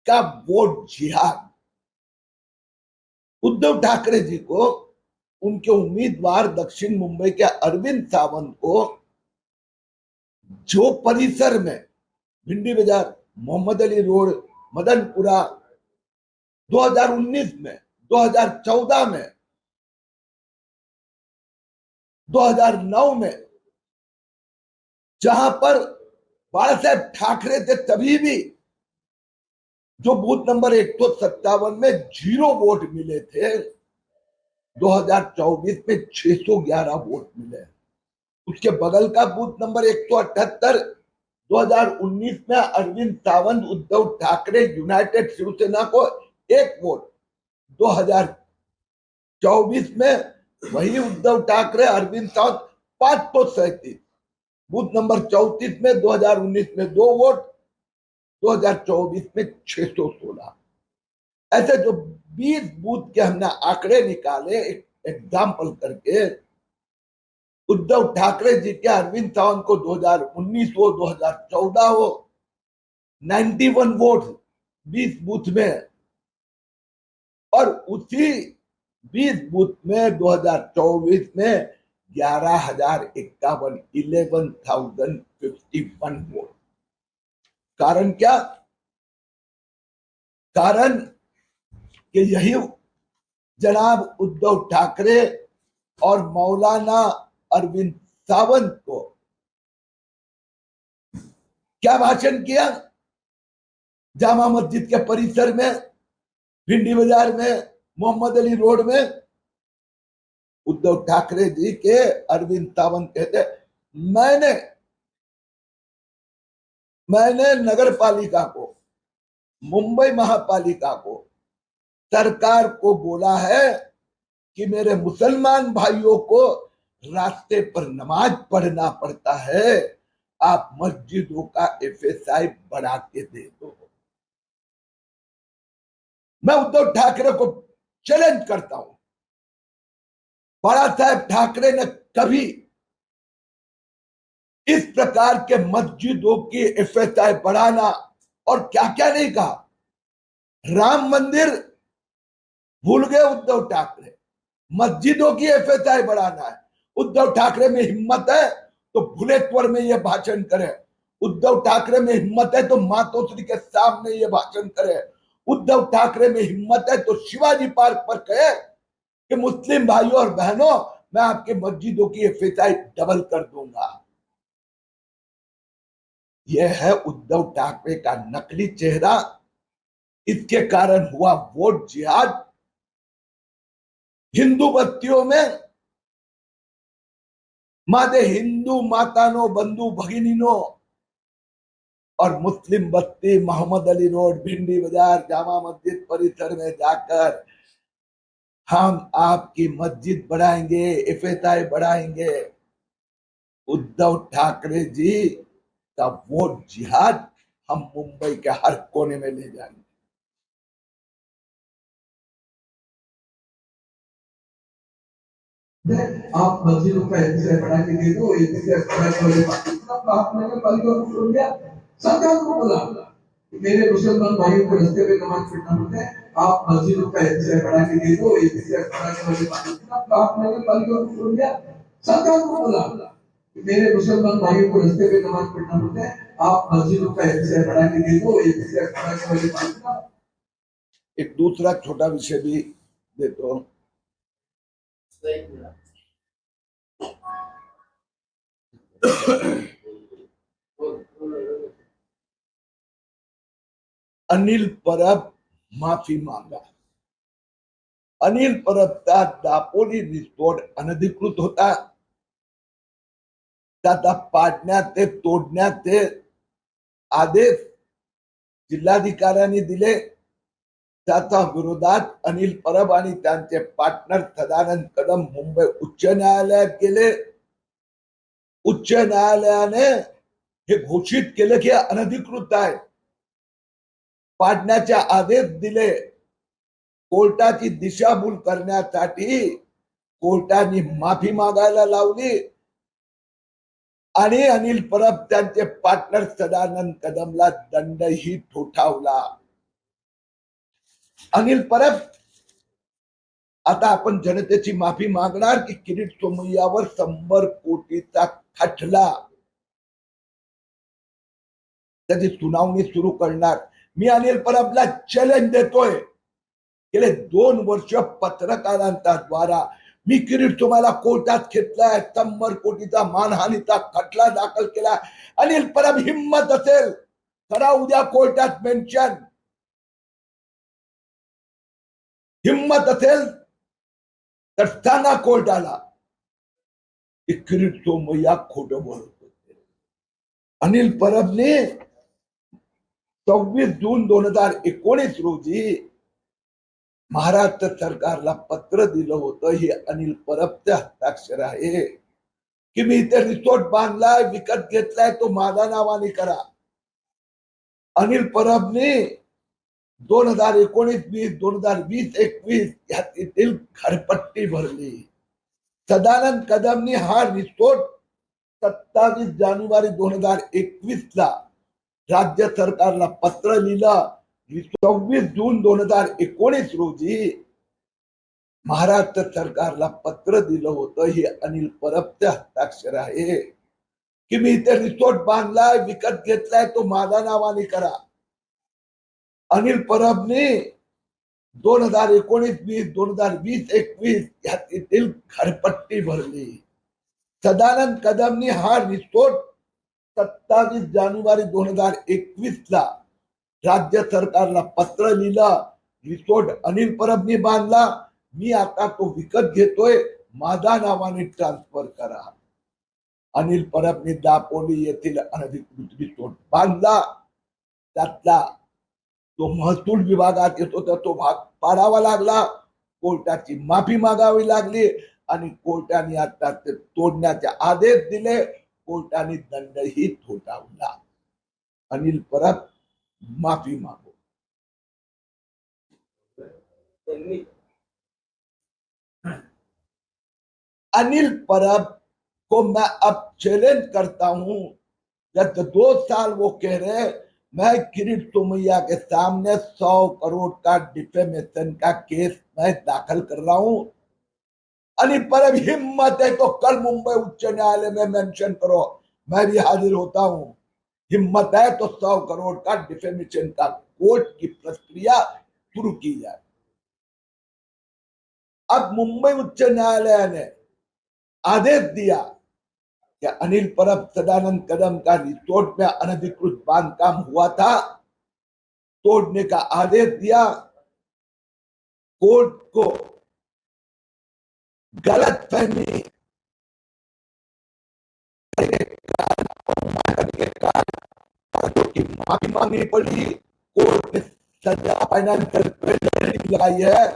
का वोट जिहाद। उद्धव ठाकरे जी को उनके उम्मीदवार दक्षिण मुंबई के अरविंद सावंत को जो परिसर में भिंडी बाजार, मोहम्मद अली रोड, मदनपुरा 2019 में, 2014 में, 2009 में जहां पर बाला साहेब ठाकरे थे, तभी भी जो बूथ नंबर 157 में 0 वोट मिले थे, 2024 में 611 वोट मिले। उसके बगल का बूथ नंबर 178, 2019 में अरविंद सावंत उद्धव ठाकरे यूनाइटेड शिवसेना को 1 वोट, 2024 में वही उद्धव ठाकरे अरविंद सावंत 537, बूथ नंबर 34 में 2019 में 2 वोट, 2024 में 616। ऐसे जो 20 बूथ के हमने आंकड़े निकाले एक एग्जाम्पल करके, उद्धव ठाकरे जी के अरविंद सावंत को 2019 हो 2014 हो 91 वोट 20 बूथ में, और उसी 20 बूथ में 2024 में 11,051 वोट। कारण क्या? कारण कि यही जनाब उद्धव ठाकरे और मौलाना अरविंद सावंत को क्या भाषण किया जामा मस्जिद के परिसर में, भिंडी बाजार में, मोहम्मद अली रोड में। उद्धव ठाकरे जी के अरविंद सावंत कहते मैंने नगर पालिका को, मुंबई महापालिका को, सरकार को बोला है कि मेरे मुसलमान भाइयों को रास्ते पर नमाज पढ़ना पड़ता है, आप मस्जिदों का एफएसआई बढ़ा के दे दो। मैं उद्धव ठाकरे को चैलेंज करता हूं, बाला साहेब ठाकरे ने कभी इस प्रकार के मस्जिदों की एफएसआई बढ़ाना और क्या क्या नहीं कहा। राम मंदिर भूल गए उद्धव ठाकरे, मस्जिदों की एफएसआई बढ़ाना है। उद्धव ठाकरे में हिम्मत है तो भुलेश्वर में यह भाषण करे, उद्धव ठाकरे में हिम्मत है तो मातोश्री के सामने यह भाषण करे, उद्धव ठाकरे में हिम्मत है तो शिवाजी पार्क पर कहे कि मुस्लिम भाइयों और बहनों मैं आपके मस्जिदों की एफएसआई डबल कर दूंगा। यह है उद्धव ठाकरे का नकली चेहरा। इसके कारण हुआ वोट जिहाद। हिंदू बस्तियों में मादे हिंदू मातानो बंधु भगिनीनो, और मुस्लिम बस्ती मोहम्मद अली रोड, भिंडी बाजार, जामा मस्जिद परिसर में जाकर हम आपकी मस्जिद बढ़ाएंगे, एफएसआई बढ़ाएंगे। उद्धव ठाकरे जी का वोट जिहाद हम मुंबई के हर कोने में ले जाएंगे। आप मस्जिदों का एफएसआई बढ़ा के दे दो, एफएसआई बढ़ा के आपने पालिका को छोड़ दिया, सरकार को बोला मेरे मुसलमान भाइयों को रास्ते पे नमाज पढ़ना पड़ता है, आप मस्जिदों का एफएसआई बढ़ा के दे दो, एफएसआई बढ़ा के आपने पालिका को छोड़ दिया, सरकार को बोला मेरे मुसलमान भाइयों को रास्ते पे नमाज पढ़ना पड़ता है, आप मस्जिदों का एफएसआई बढ़ा के दे दो, एफएसआई बढ़ा के। एक दूसरा छोटा विषय भी देता हूं। अनिल परब माफी मांगा। अनिल परबचा दापोली रिसोर्ट अनधिकृत होता, त्याचा पाडण्याचे तोडण्याचे आदेश जिल्हाधिकाऱ्यांनी दिले। त्याच्या विरोधात अनिल परब आणि त्यांचे पार्टनर सदानंद कदम मुंबई उच्च न्यायालयात गेले। उच्च न्यायालयाने हे घोषित केले की अनधिकृत आहे, पाडण्याचे आदेश दिले। कोर्टाची दिशाभूल करण्यासाठी कोर्टाने माफी मागायला लावली आणि अनिल परब त्यांचे पार्टनर सदानंद कदमला दंडही ठोठावला। अनिल परब, आता आपण जनतेची माफी मागणार की किरीट सोमय्यावर 100 कोटीचा खटला त्याची सुनावणी सुरू करणार? मी अनिल परबला चॅलेंज देतोय. गेले 2 वर्ष पत्रकारांच्या द्वारा मी किरीट तुम्हाला कोर्टात घेतलाय, 100 कोटीचा मानहानीचा खटला दाखल केला. अनिल परब, हिम्मत असेल करा उद्या कोर्टात मेन्शन. हिम्मत असेल तर सांगा कोर्टाला की किरीट सोमय्या खोटं बोलत होते. अनिल परबने 26 जून 2019 रोजी महाराष्ट्र सरकारला पत्र दिलं होतं. हे अनिल परबचे हस्ताक्षर आहे की मी इथे रिसोर्ट बांधलाय, विकत घेतलाय, तो माझ्या नावाने करा. अनिल परबने 2019-20, 2020-21 यातील घरपट्टी भरली. सदानंद कदमनी हा रिसोर्ट 27 जानेवारी 2021 ला राज्य सरकारला पत्र लिहिलं. 26 जून 2019 रोजी महाराष्ट्र सरकारला पत्र दिलं होतं. हे अनिल परबचे हस्ताक्षर आहे की मी इथे रिसोर्ट बांधलाय, विकत घेतलाय, तो माझ्या नावाने करा. अनिल परबने 2019-20, 2020-21 यातील घरपट्टी भरली. सदानंद कदमनी हा रिसोर्ट 27 जानेवारी 2021 ला राज्य सरकारला पत्र लिहिलं. रिसोर्ट अनिल परबनी बांधला, मी आता तो विकत घेतोय, माझ्या नावाने ट्रान्सफर करा. अनिल परबनी दापोली येथील अनधिकृत रिसोर्ट बांधला. त्यातला तो महसूल विभागात येतो तर तो भाग पाडावा लागला. कोर्टाची माफी मागावी लागली आणि कोर्टाने आता ते तोडण्याचे आदेश दिले. कोर्टाने दंडही ठोठावला. अनिल परब, माफी मांगो. अनिल परब को मैं अब चैलेंज करता हूं. जब 2 साल वो कह रहे मैं किरीट सोमय्या के सामने 100 करोड़ का डिफेमेशन का केस मैं दाखिल कर रहा हूं. अनिल परब, हिम्मत है तो कल मुंबई उच्च न्यायालय में मेंशन करो, मैं भी हाजिर होता हूं. हिम्मत है तो 100 करोड़ का डिफेमेशन का कोर्ट की प्रक्रिया शुरू की जाए. अब मुंबई उच्च न्यायालय ने आदेश दिया कि अनिल परब, सदानंद कदम का रिसोर्ट में अनधिकृत बांधकाम हुआ था, तोड़ने का आदेश दिया. कोर्ट को गलत फहमी की माफी मांगनी पड़ी. कोर्ट ने सजा फाइनेंशियल पेनल्टी लगाई है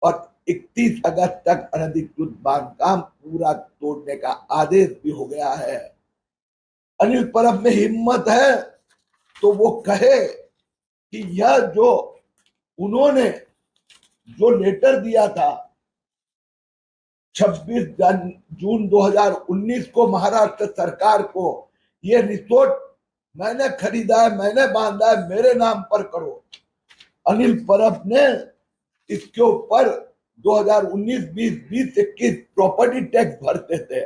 और 31 अगस्त तक अनधिकृत बांधकाम पूरा तोड़ने का आदेश भी हो गया है. अनिल परब में हिम्मत है तो वो कहे कि यह जो उन्होंने जो लेटर दिया था 26 जून 2019 को महाराष्ट्र सरकार को, ये रिसोर्ट मैंने खरीदा है, मैंने बांधा है, मेरे नाम पर करो. अनिल परब ने इसके ऊपर 2019, 20, 20-21 प्रॉपर्टी टैक्स भरते थे.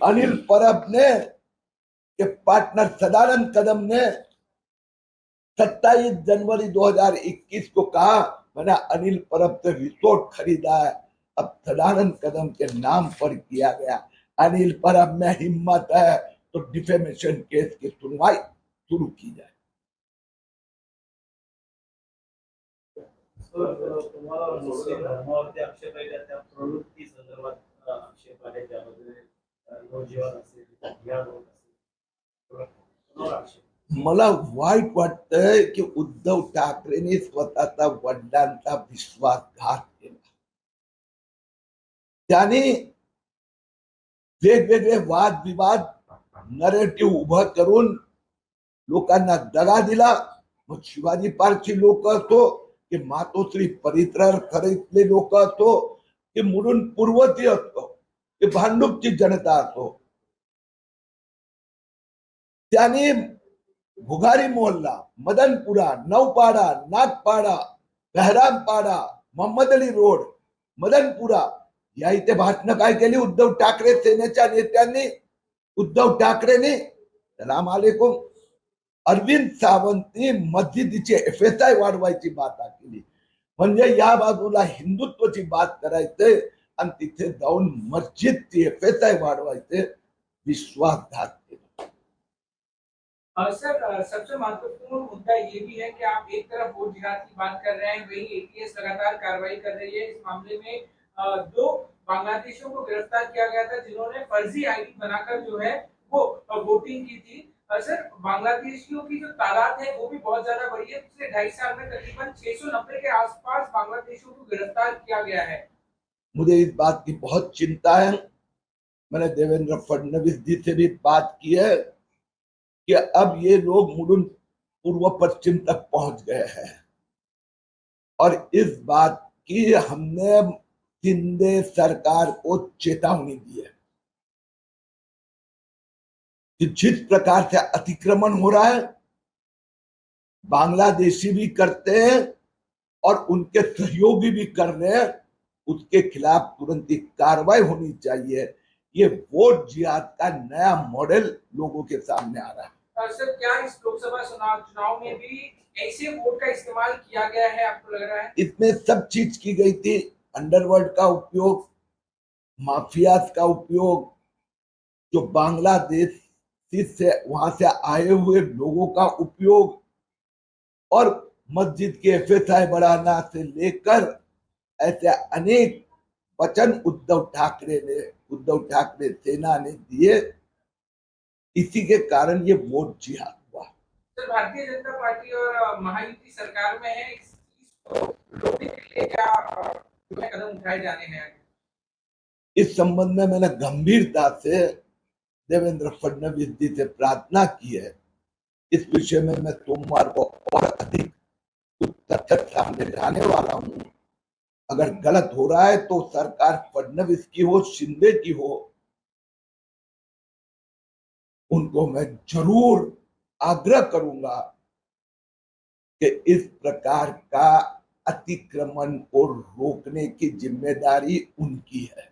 अनिल परब ने के पार्टनर सदानंद कदम ने 27 जनवरी 2021 को कहा मैंने अनिल परब से रिसोर्ट खरीदा है, अब सदानंद कदम के नाम पर किया गया. अनिल परब में हिम्मत है तो डिफेमेशन केस की सुनवाई शुरू की जाए. तुम्हाला मुस्लिम धर्मावरती आक्षेप आहे त्या प्रवृत्ती संदर्भात आक्षेप आहे, त्यामध्ये नवजीवन असेल या मला वाईट वाटतंय की उद्धव ठाकरेंनी स्वतःचा वडिलांचा विश्वासघात केला. त्यांनी वेगवेगळे वादविवाद नरेटिव्ह उभं करून लोकांना दगा दिला. मग शिवाजी पार्कची लोक असो की मातोश्री परिसरातले लोक असो की मुलुंड पूर्वती असो की भांडूपची जनता असो, त्यांनी घुघारी मोहल्ला, मदनपुरा, नौपाड़ा, नागपाड़ा, बहरामपाड़ा, मोहम्मद अली रोड, मदनपुरा या इथे भाषण काय केली उद्धव ठाकरे सेनेच्या नेत्यांनी, उद्धव ठाकरेंनी सलाम अलैकुम. अरविंद सावंतनी मस्जिदीची FSI वाढवायची बात केली. म्हणजे या बाजूला हिंदुत्वाची बात करायचे आणि तिथे जाऊन मस्जिदची FSI वाढवायचे, विश्वासघात केला. सर, सबसे महत्वपूर्ण मुद्दा ये भी है कि आप एक तरफ वोट जिहाद की बात कर रहे हैं, वही ATS लगातार कार्रवाई कर रही है. इस मामले में 2 बांग्लादेशियों को गिरफ्तार किया गया था जिन्होंने फर्जी ID बनाकर जो है वो वोटिंग की थी. सर, बांग्लादेशियों की जो तादाद है वो भी बहुत ज्यादा बढ़ी है. पिछले 2.5 साल में तकरीबन 690 के आसपास बांग्लादेशियों को गिरफ्तार किया गया है. मुझे इस बात की बहुत चिंता है. मैंने देवेंद्र फडणवीस जी से भी बात की है कि अब ये लोग मुलुंड पूर्व पश्चिम तक पहुंच गए हैं और इस बात की हमने शिंदे सरकार को चेतावनी दी है कि जिस प्रकार से अतिक्रमण हो रहा है, बांग्लादेशी भी करते हैं और उनके सहयोगी भी कर रहे हैं, उसके खिलाफ तुरंत ही कार्रवाई होनी चाहिए. ये वोट जिहाद का नया मॉडल लोगों के सामने आ रहा है. सर, क्या इस लोकसभा चुनाव में भी ऐसे वोट का इस्तेमाल किया गया है, आपको लग रहा है? इसमें सब चीज की गई थी. अंडरवर्ल्ड का उपयोग, माफियाज का उपयोग, जो बांग्लादेश से वहां से आए हुए लोगों का उपयोग और मस्जिद के FSI बढ़ाना से लेकर ऐसे अनेक वचन उद्धव ठाकरे सेना ने दिए. इसी के कारण ये वोट जिहाद हुआ. सर, भारतीय जनता पार्टी और महायुति सरकार में है, इसको रोकने के लिए क्या कदम उठाए जाने हैं? इस संबंध में मैंने गंभीरता से देवेंद्र फडणवीस जी से प्रार्थना की है. इस विषय में मैं सोमवार को और अधिक तथ्य सामने लाने वाला हूं. अगर गलत हो रहा है तो सरकार फडणवीस की हो, शिंदे की हो, उनको मैं जरूर आग्रह करूंगा कि इस प्रकार का अतिक्रमण को रोकने की जिम्मेदारी उनकी है.